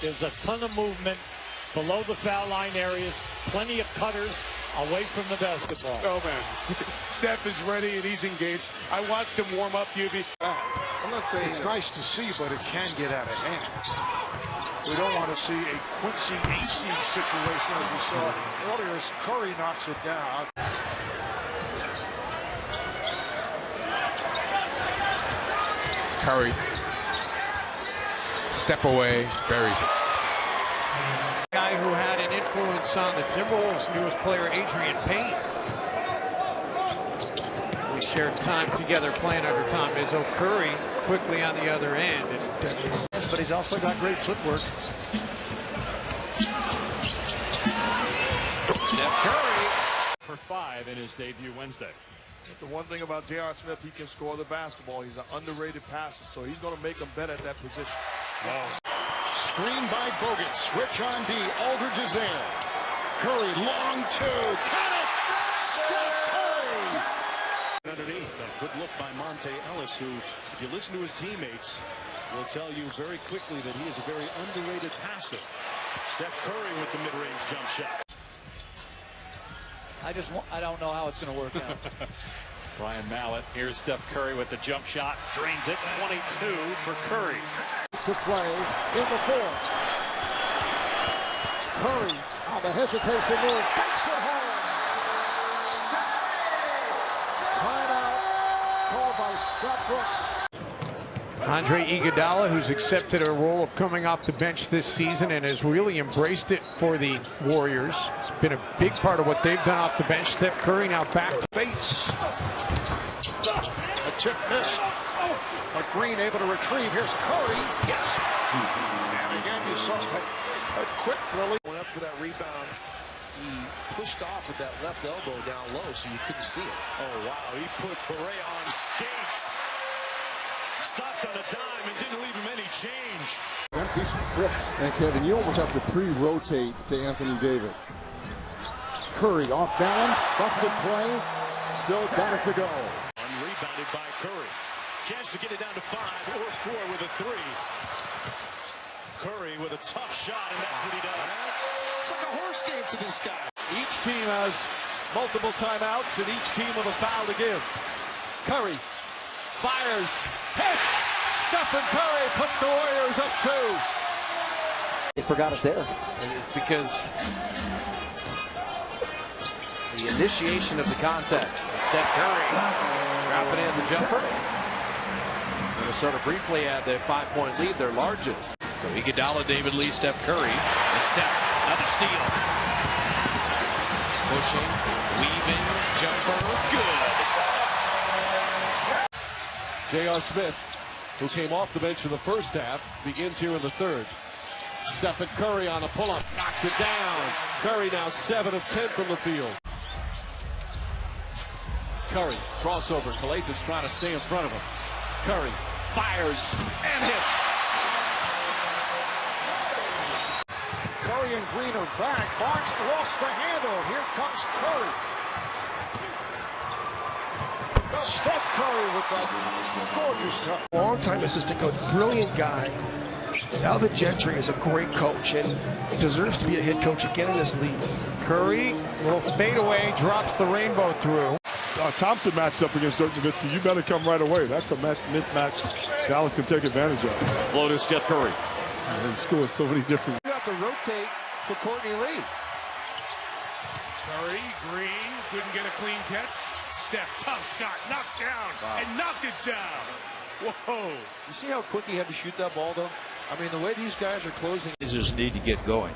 There's a ton of movement below the foul line areas, plenty of cutters away from the basketball. Oh, man. Steph is ready and he's engaged. I watched him warm up, UV. I'm not saying it's nice to see, but it can get out of hand. We don't want to see a Quincy AC situation as we saw earlier as Curry knocks it down. Curry, step away, buries it. Guy who had an influence on the Timberwolves' newest player, Adrian Payne. We shared time together playing under Tom Izzo. Curry quickly on the other end. But he's also got great footwork. Steph Curry for 5 in his debut Wednesday. The one thing about J.R. Smith, he can score the basketball. He's an underrated passer, so he's going to make him better at that position. Screen by Bogut. Switch on D. Aldridge is there. Curry, long two. Cut it! Steph Curry! Underneath, a good look by Monte Ellis, who, if you listen to his teammates, will tell you very quickly that he is a very underrated passer. Steph Curry with the mid-range jump shot. I don't know how it's going to work out. Brian Mallett, here's Steph Curry with the jump shot, drains it, 22 for Curry. To play in the fourth. Curry on the hesitation move, takes it home. Timeout called by Scott Brooks. Andre Iguodala, who's accepted a role of coming off the bench this season and has really embraced it for the Warriors. It's been a big part of what they've done off the bench. Steph Curry now back to Bates. A chip missed. But Green able to retrieve. Here's Curry. Yes. And again, you saw a quick release. went up for that rebound. He pushed off with that left elbow down low, so you couldn't see it. Oh, wow. He put Beret on skates. Stopped on a dime and didn't leave him any change. Decent trips. And Kevin, you almost have to pre-rotate to Anthony Davis. Curry off balance, busted play, still got it to go. Unrebounded by Curry. Chance to get it down to 5 or 4 with a 3. Curry with a tough shot, and that's what he does. It's like a horse game to this guy. Each team has multiple timeouts and each team with a foul to give. Curry fires, hits. Stephen Curry puts the Warriors up 2. They forgot it there. And it's because the initiation of the contest. And Steph Curry dropping in the jumper. Minnesota briefly had their 5-point lead, their largest. So Iguodala, David Lee, Steph Curry, and Steph, another steal. Pushing, weaving, jumper, good. J.R. Smith, who came off the bench in the first half, begins here in the third. Stephen Curry on a pull-up, knocks it down. Curry now 7 of 10 from the field. Curry, crossover. Calathes trying to stay in front of him. Curry fires and hits. Curry and Green are back. Barnes lost the handle. Here comes Curry. Steph Curry with that gorgeous touch. Long-time assistant coach, brilliant guy. Now that Gentry is a great coach and deserves to be a head coach again in this league. Curry, little fadeaway, drops the rainbow through. Thompson matched up against Dirk Nowitzki. You better come right away. That's a mismatch Dallas can take advantage of. Flow to Steph Curry. And score so many different. You have to rotate for Courtney Lee. Curry, Green, couldn't get a clean catch. Steph, tough shot, knocked down, and knocked it down. Whoa. You see how quick he had to shoot that ball, though? I mean, the way these guys are closing. Just need to get going.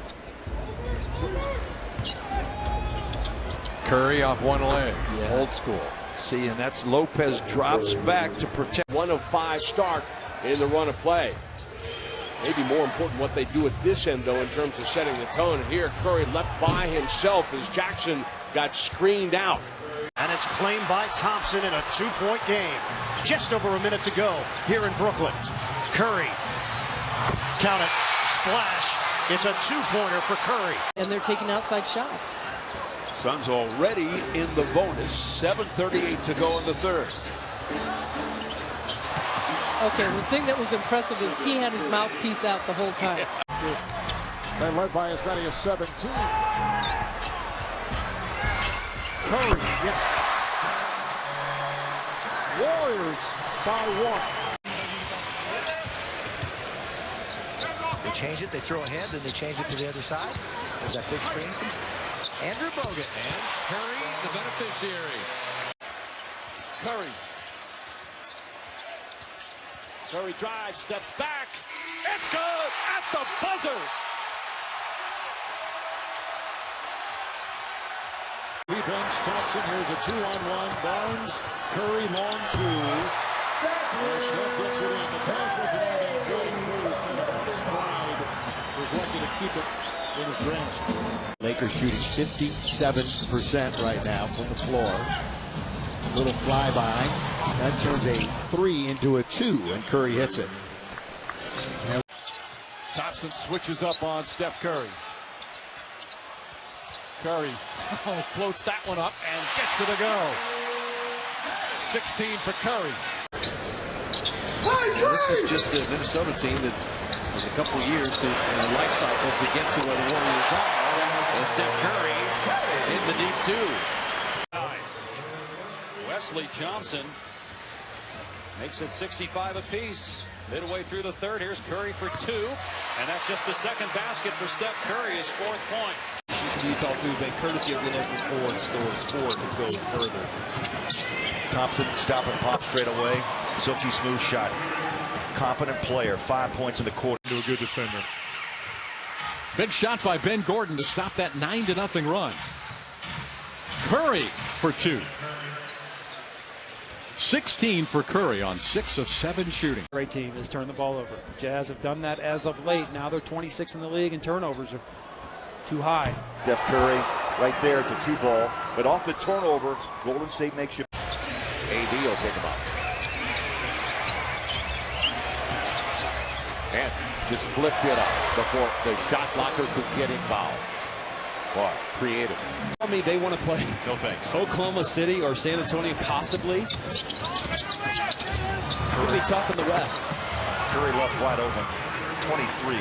Curry off one leg, old school. See, and that's Lopez drops back to protect. 1 of 5 start in the run of play. Maybe more important what they do at this end, though, in terms of setting the tone. And here, Curry left by himself as Jackson got screened out. And it's claimed by Thompson in a 2-point game. Just over a minute to go here in Brooklyn. Curry, count it, splash. It's a 2-pointer for Curry. And they're taking outside shots. Suns already in the bonus. 7:38 to go in the third. Okay, the thing that was impressive is he had his mouthpiece out the whole time. They led by as many as 17. Curry, yes. Warriors by 1. They change it, they throw ahead, then they change it to the other side. There's that big screen from Andrew Bogut. And Curry, the beneficiary. Curry. Curry drives, steps back. It's good at the buzzer. Defense, Thompson, here's a 2-on-1. Barnes, Curry, long two. Steph gets it in. The pass wasn't all that good. Curry was kind of off stride. Was lucky to keep it in his grasp. Lakers shooting 57% right now from the floor. Little flyby. That turns a 3 into a 2, and Curry hits it. Thompson switches up on Steph Curry. Curry floats that one up and gets it to go. 16 for Curry. This is just a Minnesota team that was a couple years in their life cycle to get to where the Warriors are. And Steph Curry in the deep two. Wesley Johnson makes it 65 apiece. Midway through the third, here's Curry for 2. And that's just the second basket for Steph Curry, his 4th point. To the Utah Food Bank, courtesy of the local Ford stores. Ford to go further. Thompson stop and pop straight away. Silky smooth shot. Confident player. 5 points in the quarter. To a good defender. Big shot by Ben Gordon to stop that 9-0 run. Curry for 2. 16 for Curry on 6 of 7 shooting. Great team has turned the ball over. Jazz have done that as of late. Now they're 26 in the league, and turnovers are too high. Steph Curry right there. It's a 2-ball. But off the turnover, Golden State makes you. AD will pick him up. And just flipped it up before the shot blocker could get involved. Boy, creative. Tell me they want to play No thanks. Oklahoma City or San Antonio possibly. It's going to be tough in the West. Curry left wide open. 23.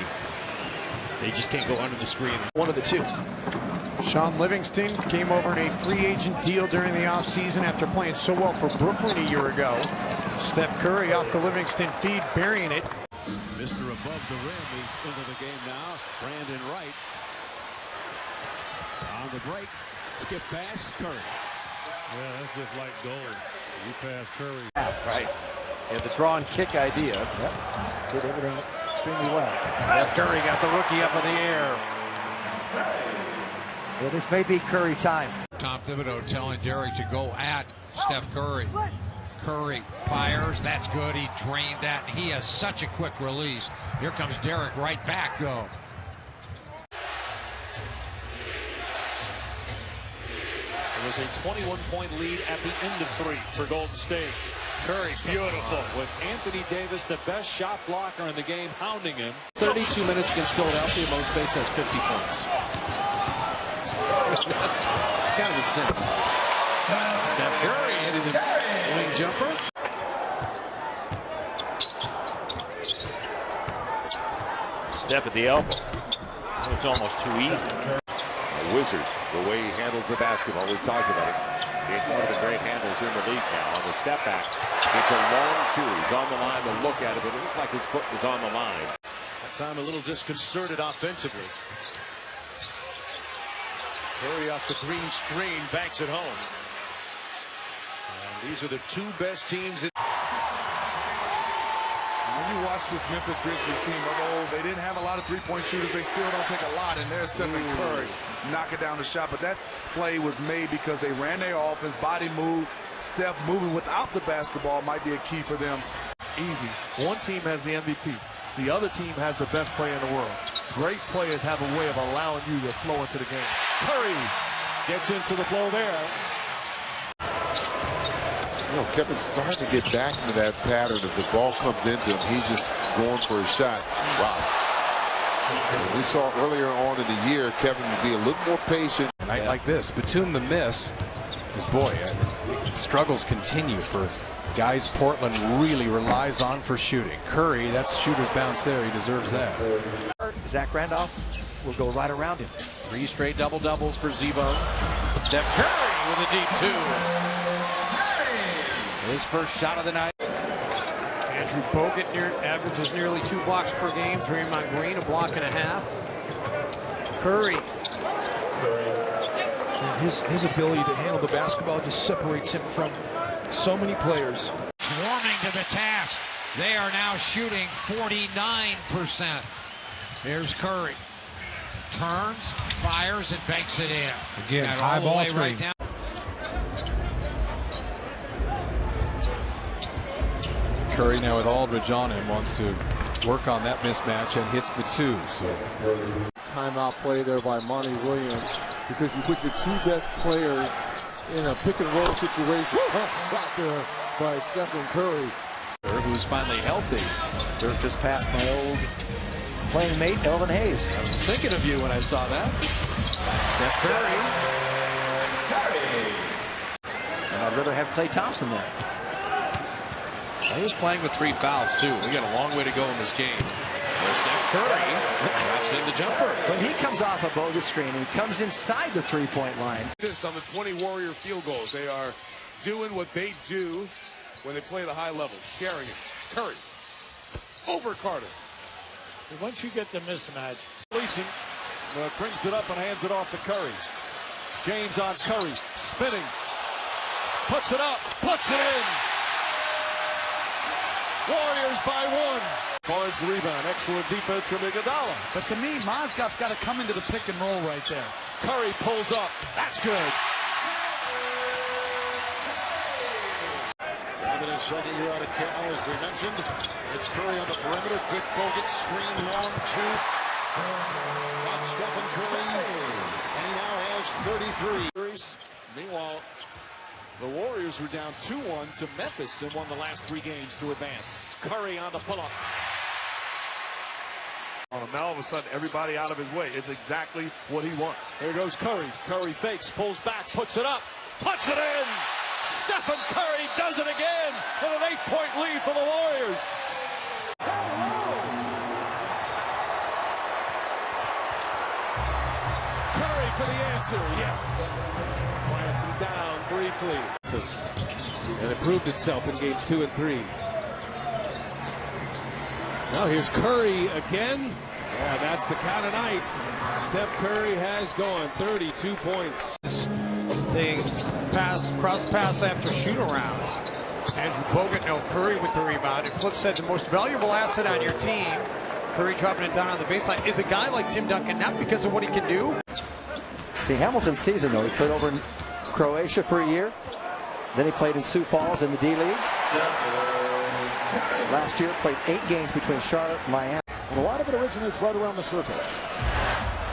They just can't go under the screen. One of the two. Sean Livingston came over in a free agent deal during the offseason after playing so well for Brooklyn a year ago. Steph Curry off the Livingston feed, burying it. Mr. Above the Rim is into the game now. Brandon Wright. On the break. Skip pass. Curry. Yeah, that's just like gold. You pass Curry. Right. Yeah, the draw and kick idea. Yep. Did everything extremely well. Steph Curry got the rookie up in the air. Yeah, this may be Curry time. Tom Thibodeau telling Derek to go at Steph Curry. Curry fires. That's good. He drained that. He has such a quick release. Here comes Derek right back, though. It was a 21-point lead at the end of 3 for Golden State. Curry, beautiful, with Anthony Davis, the best shot blocker in the game, hounding him. 32 minutes against Philadelphia. Mo Spates has 50 points. That's kind of insane. Steph Curry hitting the wing jumper. Steph at the elbow. It's almost too easy. A wizard, the way he handles the basketball. We've talked about it. It's one of the great handles in the league now. On the step back, it's a long two. He's on the line to look at it, but it looked like his foot was on the line. That time a little disconcerted offensively. Curry off the green screen, banks it home. And these are the 2 best teams in. When you watch this Memphis Grizzlies team of old, they didn't have a lot of three-point shooters. They still don't take a lot, and there's Stephen Curry knocking down the shot. But that play was made because they ran their offense, body moved. Steph moving without the basketball might be a key for them. Easy. One team has the MVP. The other team has the best player in the world. Great players have a way of allowing you to flow into the game. Curry gets into the flow there. You know, Kevin's starting to get back into that pattern. If the ball comes into him, he's just going for a shot. Wow. And we saw earlier on in the year, Kevin would be a little more patient. A night like this, Batum the miss, is struggles continue for guys Portland really relies on for shooting. Curry, that's shooter's bounce there. He deserves that. Zach Randolph will go right around him. 3 straight double-doubles for Zebo. Steph Curry with a deep 2. His first shot of the night. Andrew Bogut averages nearly 2 blocks per game. Draymond Green, a block and a half. Curry. And his ability to handle the basketball just separates him from so many players. Swarming to the task. They are now shooting 49%. Here's Curry. Turns, fires, and banks it in. Again, Got high all the ball way screen. right down. Curry now with Aldridge on him wants to work on that mismatch and hits the 2. So Timeout play there by Monty Williams, because you put your 2 best players in a pick and roll situation. Tough shot there by Stephen Curry. Who's finally healthy. Dirk just passed my old playing mate, Elvin Hayes. I was thinking of you when I saw that. Steph Curry. And I'd rather have Klay Thompson then. He was playing with 3 fouls, too. We got a long way to go in this game. There's Steph Curry drops in the jumper. When he comes off a bogus screen, he comes inside the 3-point line. Just on the 20 Warrior field goals, they are doing what they do when they play the high level. Sharing it. Curry. Over Carter. And once you get the mismatch, Leasing brings it up and hands it off to Curry. James on Curry. Spinning. Puts it up. Puts it in. Warriors by 1. Barnes the rebound. Excellent defense from Iguodala. But to me, Mozgov's got to come into the pick and roll right there. Curry pulls up. That's good. Having his second year out of Cal, as we mentioned. It's Curry on the perimeter. Quick Bogut screen, long 2. That's Stephen Curry. And he now has 33. Meanwhile, the Warriors were down 2-1 to Memphis and won the last 3 games to advance. Curry on the pull-up. Now all of a sudden, everybody out of his way. It's exactly what he wants. Here goes Curry. Curry fakes, pulls back, puts it up, puts it in. Stephen Curry does it again, and an 8-point lead for the Warriors. Curry for the answer, yes. Plants him down briefly. And it proved itself in games 2 and 3. Now here's Curry again. Yeah, that's the count of night. Steph Curry has gone 32 points. They cross pass after shoot-arounds. Andrew Bogut, no Curry with the rebound. And Flip said the most valuable asset on your team, Curry dropping it down on the baseline, is a guy like Tim Duncan, not because of what he can do. See, Hamilton's season, though, he played over in Croatia for a year. Then he played in Sioux Falls in the D-League. Last year, played 8 games between Charlotte and Miami. And a lot of it originates right around the circle.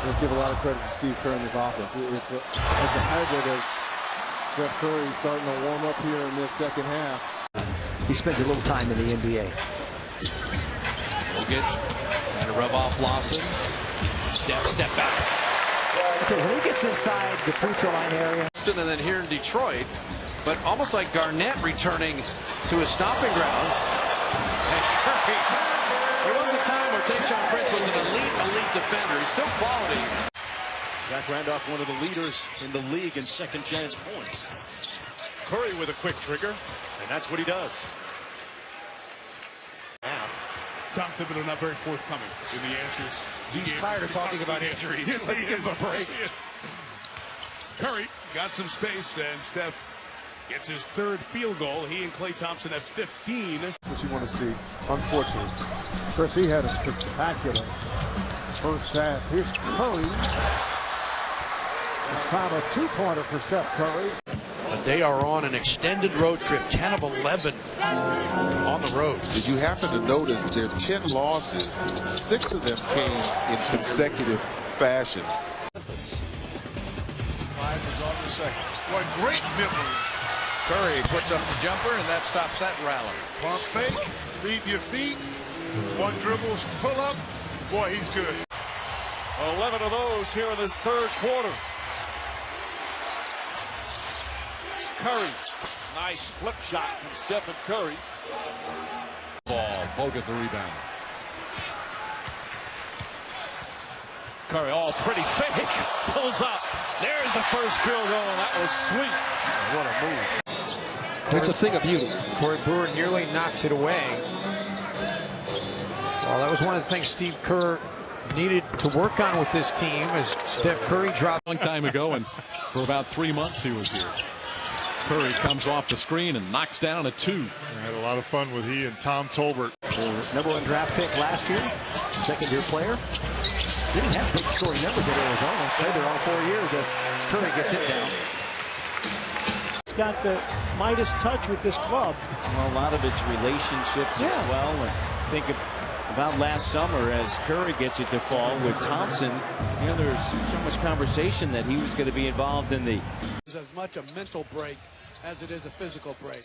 Let's give a lot of credit to Steve Kerr in this offense. It's a hybrid of Steph Curry starting to warm up here in this second half. He spends a little time in the NBA. Bogut trying to rub off Lawson. Step back. Okay, when he gets inside the free throw line area. And then here in Detroit, but almost like Garnett returning to his stomping grounds. And Curry, there was a time where Tayshaun Prince was an elite defender. He's still quality. Zach Randolph, one of the leaders in the league in second chance points. Curry with a quick trigger, and that's what he does. Tom Thibodeau not very forthcoming in the answers. He's tired of talking about injuries. Yes, Let's he give is. him a break. Yes, he is. Curry got some space, and Steph gets his 3rd field goal. He and Klay Thompson have 15. That's what you want to see, unfortunately. Chris, he had a spectacular first half. Here's Curry. It's time a 2-pointer for Steph Curry. But they are on an extended road trip, 10 of 11 on the road. Did you happen to notice their 10 losses, 6 of them came in consecutive fashion? 5 is on the second. What great memories. Curry puts up the jumper, and that stops that rally. Pump fake, leave your feet. 1 dribbles, pull up. Boy, he's good. 11 of those here in this 3rd quarter. Curry, nice flip shot from Stephen Curry. Ball, Bogut the rebound. Curry, all pretty fake, pulls up. There's the first field goal. That was sweet. What a move. It's a thing of beauty. Corey Brewer nearly knocked it away. Well, that was one of the things Steve Kerr needed to work on with this team as Steph Curry dropped. A long time ago, and for about 3 months he was here. Curry comes off the screen and knocks down a 2. I had a lot of fun with he and Tom Tolbert. The #1 draft pick last year, second-year player. Didn't have big scoring numbers at Arizona. Played there all 4 years as Curry gets it down. He's got the Midas touch with this club. Well, a lot of it's relationships as well. And think about last summer as Curry gets it to fall with Thompson. You know, there's so much conversation that he was going to be involved in the. It's as much a mental break as it is a physical break.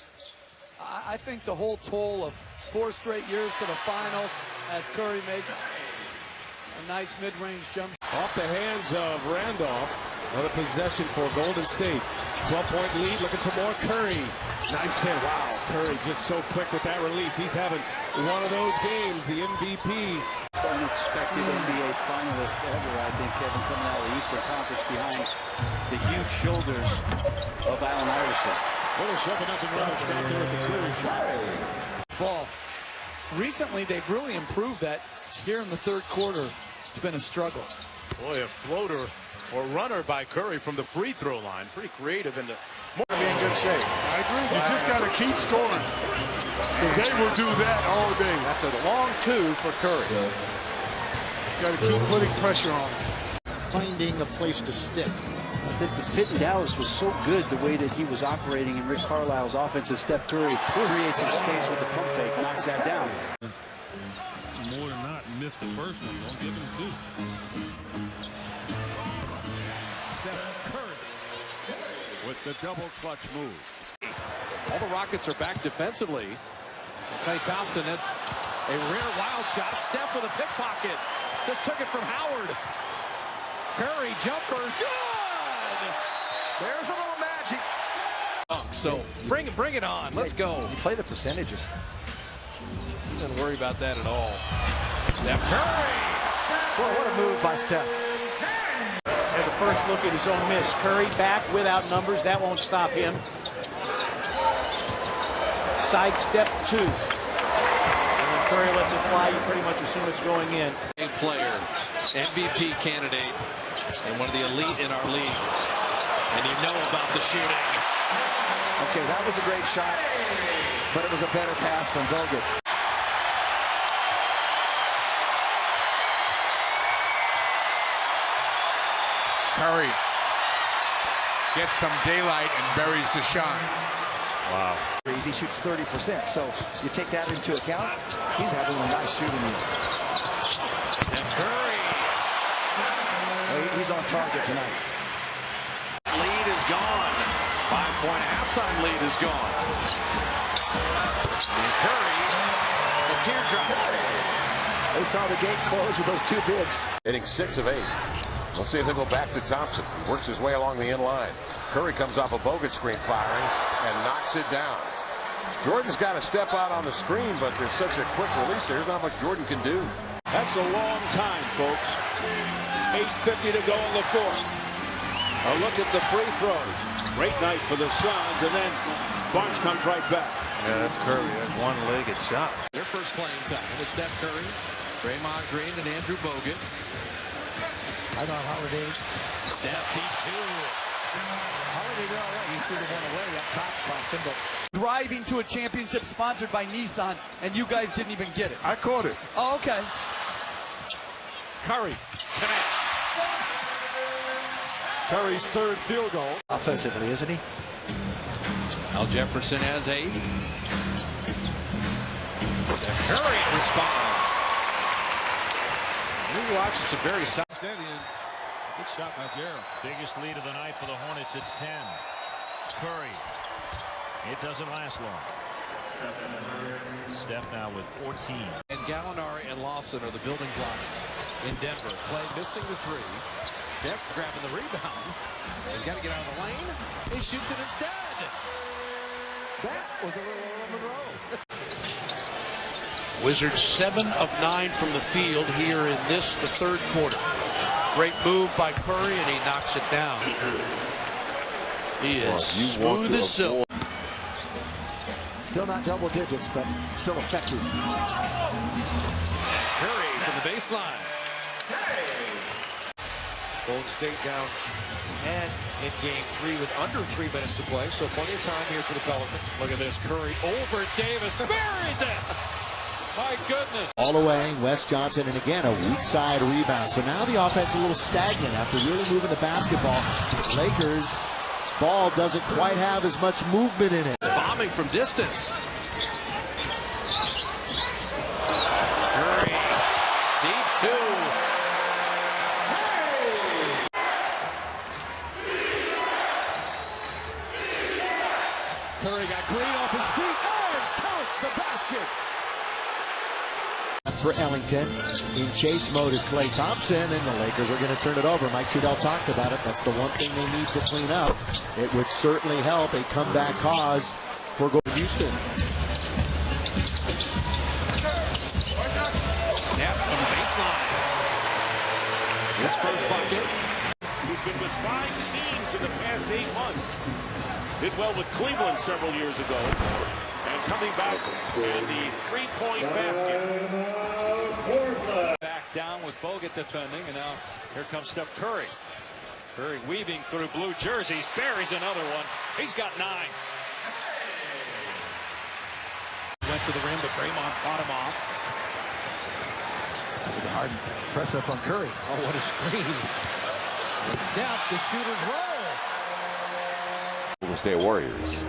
I think the whole toll of 4 straight years to the finals as Curry makes a nice mid-range jump. Off the hands of Randolph. Another possession for Golden State. 12-point lead, looking for more. Curry. Nice hit. Wow. Curry just so quick with that release. He's having one of those games, the MVP. Unexpected NBA finalist ever, I think, Kevin, coming out of the Eastern Conference behind the huge shoulders of Allen Iverson. Well, a 7-0 run is down there at the Curry shot. Ball. Recently, they've really improved that. Here in the third quarter, it's been a struggle. Boy, a floater or runner by Curry from the free throw line. Pretty creative in the. Be in good shape. I agree. You just got to keep scoring because they will do that all day. That's a long 2 for Curry. Just got to keep putting pressure on him. Finding a place to stick. I think the fit in Dallas was so good the way that he was operating in Rick Carlisle's offense as Steph Curry creates some space with the pump fake, knocks that down. More than not, missed the first one. Don't give him 2. Steph Curry with the double clutch move. All the Rockets are back defensively. Klay Thompson, it's a rare wild shot. Steph with a pickpocket. Just took it from Howard. Curry jumper, good! There's a little magic. So bring it on. Let's go. You play the percentages. Don't worry about that at all. Steph Curry. Boy, what a move by Steph. And the first look at his own miss. Curry back without numbers. That won't stop him. Sidestep 2. And when Curry lets it fly, you pretty much assume it's going in. A player, MVP candidate, and one of the elite in our league. And you know about the shooting. Okay, that was a great shot, but it was a better pass from Bogut. Curry gets some daylight and buries the shot. Wow. He shoots 30%, so you take that into account. He's having a nice shooting year. Steph Curry. He's on target tonight. Lead is gone. 5-point halftime lead is gone. And Curry, the teardrop. They saw the gate close with those 2 bigs. Hitting 6 of 8. We'll see if they go back to Thompson. He works his way along the end line. Curry comes off a Bogut screen firing and knocks it down. Jordan's got to step out on the screen, but there's such a quick release. There's not much Jordan can do. That's a long time, folks. 8:50 to go in the fourth. A look at the free throws. Great night for the Suns, and then Barnes comes right back. Yeah, that's Curry. That's one-legged shot. Their first playing time with Steph Curry, Draymond Green, and Andrew Bogut. I got Holiday. Steph deep 2. Holiday did all right. He threw the one away up top, cost him, but Driving to a championship sponsored by Nissan, and you guys didn't even get it. I caught it. Oh, okay. Curry connects. Curry's third field goal. offensively, isn't he? Al Jefferson has 8. Steph Curry responds. We're watching some very solid. Good shot by Gerald. Biggest lead of the night for the Hornets. It's 10. Curry. It doesn't last long. Steph now with 14. And Gallinari and Lawson are the building blocks in Denver. Clay missing the 3. Steph grabbing the rebound. He's got to get out of the lane. He shoots it instead. That was a little Monroe. Wizards 7 of 9 from the field here in this, the third quarter. Great move by Curry, and he knocks it down. He is smooth as silk. Still not double digits, but still effective. Curry from the baseline. Golden State down 10 in game 3 with under 3 minutes to play, so plenty of time here for the Pelicans. Look at this, Curry over Davis, buries it! My goodness! All the way, Wes Johnson, and again, a weak side rebound. So now the offense a little stagnant after really moving the basketball. Lakers, ball doesn't quite have as much movement in it. Bombing from distance. Curry, deep two. Curry got Green off his feet, and count the basket! For Ellington, in chase mode is Klay Thompson, and the Lakers are going to turn it over. Mike Trudell talked about it. That's the one thing they need to clean up. It would certainly help a comeback cause for Houston. Snap from the baseline. His first bucket. He's been with 5 teams in the past 8 months. Did well with Cleveland several years ago. And coming back, and the three-point basket. Back down with Bogut defending, and now here comes Steph Curry. Curry weaving through blue jerseys, buries another one. He's got 9. Went to the rim, but Draymond fought him off. With a hard press up on Curry. Oh, what a screen. And Steph, the shooter's roll. Golden State Warriors.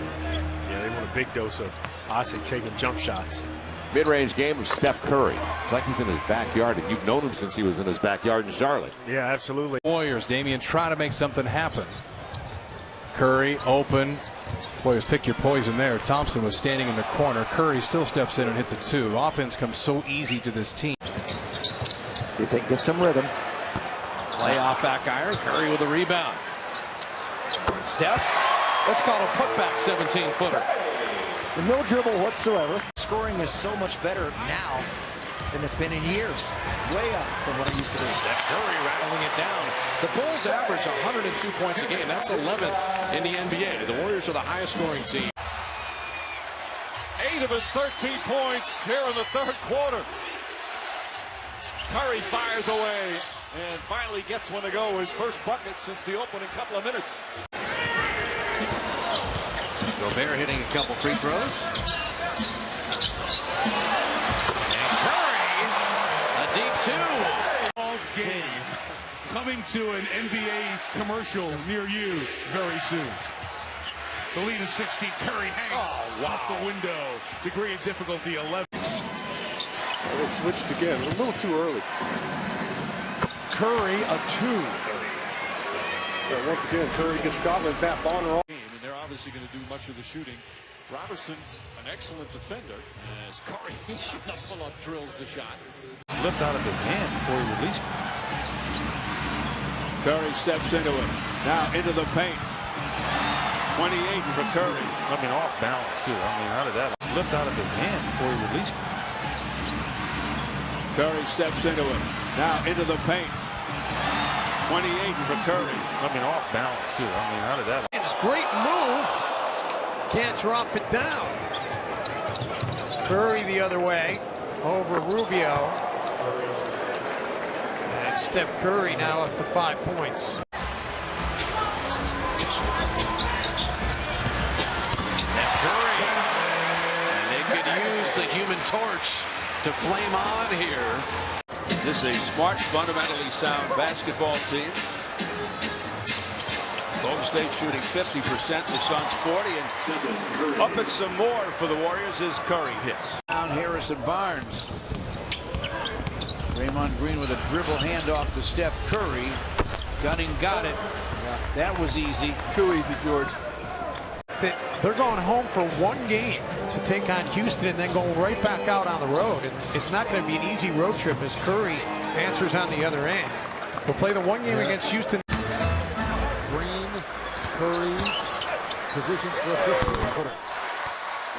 Yeah, they want a big dose of, honestly, taking jump shots. Mid-range game of Steph Curry. It's like he's in his backyard, and you've known him since he was in his backyard in Charlotte. Yeah, absolutely. Warriors, Damian trying to make something happen. Curry open. Boy, just pick your poison there. Thompson was standing in the corner. Curry still steps in and hits a 2. Offense comes so easy to this team. See if they can get some rhythm. Play off back iron. Curry with a rebound. Steph, let's call a putback 17-footer. No dribble whatsoever. Scoring is so much better now than it's been in years. Way up from what it used to be. Steph Curry rattling it down. The Bulls average 102 points a game. That's 11th in the NBA. The Warriors are the highest scoring team. 8 of his 13 points here in the third quarter. Curry fires away and finally gets one to go. His first bucket since the opening couple of minutes. Gobert hitting a couple free throws. And Curry, a deep 2. Game coming to an NBA commercial near you very soon. The lead is 16. Curry hangs off the window. Degree of difficulty 11. It switched again. A little too early. Curry, a 2. Yeah, once again, Curry gets Scotland that Bonner off. And they're obviously going to do much of the shooting. Robertson, an excellent defender. As Curry pull-up drills the shot. Slipped out of his hand before he released it. Curry steps into it. Now into the paint. 28 for Curry. I mean, off balance, too. I mean, how did that? Slipped out of his hand before he released it. Curry steps into it. Now into the paint. 28 for Curry. I mean, off balance, too. I mean, how did that? It's great move. Can't drop it down. Curry the other way over Rubio. And Steph Curry now up to 5 points. Steph Curry. And they could use the Human Torch to flame on here. This is a smart, fundamentally sound basketball team. Golden State shooting 50%, the Suns 40, and up it some more for the Warriors as Curry hits. Down Harrison Barnes. Draymond Green with a dribble handoff to Steph Curry. Gunning got it. That was easy. Too easy, George. They're going home for one game to take on Houston and then going right back out on the road. And it's not going to be an easy road trip as Curry answers on the other end. They'll play the one game against Houston. Green, Curry, positions for a 15-footer.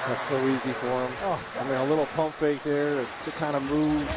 That's so easy for him. I mean, a little pump fake there to kind of move.